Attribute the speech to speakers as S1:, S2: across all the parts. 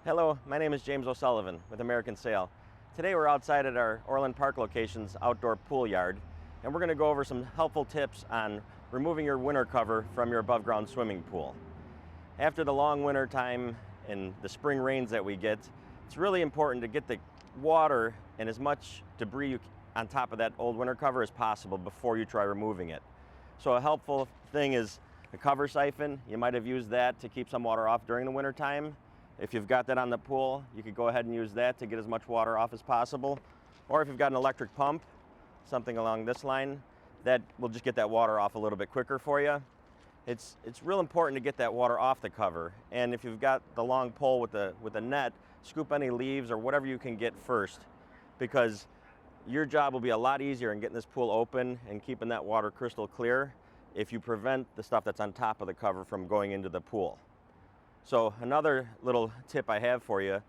S1: Hello, my name is James O'Sullivan with American Sail. Today we're outside at our Orland Park location's outdoor pool yard, and we're going to go over some helpful tips on removing your winter cover from your above ground swimming pool. After the long winter time and the spring rains that we get, it's really important to get the water and as much debris on top of that old winter cover as possible before you try removing it. So a helpful thing is a cover siphon. You might have used that to keep some water off during the winter time. If you've got that on the pool, you could go ahead and use that to get as much water off as possible. Or if you've got an electric pump, something along this line, that will just get that water off a little bit quicker for you. It's real important to get that water off the cover. And if you've got the long pole with the net, scoop any leaves or whatever you can get first, because your job will be a lot easier in getting this pool open and keeping that water crystal clear if you prevent the stuff that's on top of the cover from going into the pool. So another little tip I have for you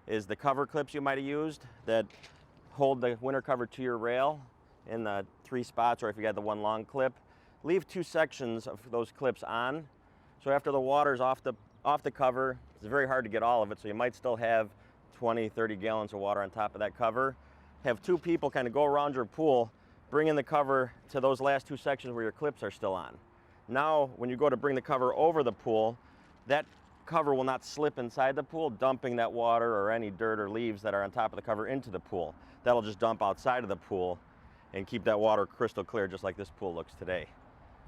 S1: is the cover clips you might have used that hold the winter cover to your rail in the 3 spots, or if you got the one long clip, leave 2 sections of those clips on. So after the water's off the cover, it's very hard to get all of it, so you might still have 20-30 gallons of water on top of that cover. Have 2 people kind of go around your pool, bringing the cover to those last 2 sections where your clips are still on. Now when you go to bring the cover over the pool, that cover will not slip inside the pool, dumping that water or any dirt or leaves that are on top of the cover into the pool. That'll just dump outside of the pool and keep that water crystal clear, just like this pool looks today.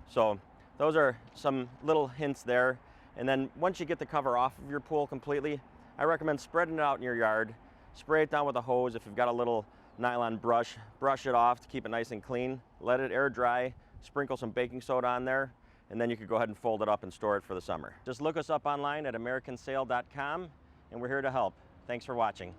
S1: So those are some little hints there. And then once you get the cover off of your pool completely, I recommend spreading it out in your yard. Spray it down with a hose. If you've got a little nylon brush, brush it off to keep it nice and clean. Let it air dry. Sprinkle some baking soda on there, and then you could go ahead and fold it up and store it for the summer. Just look us up online at americansail.com, and we're here to help. Thanks for watching.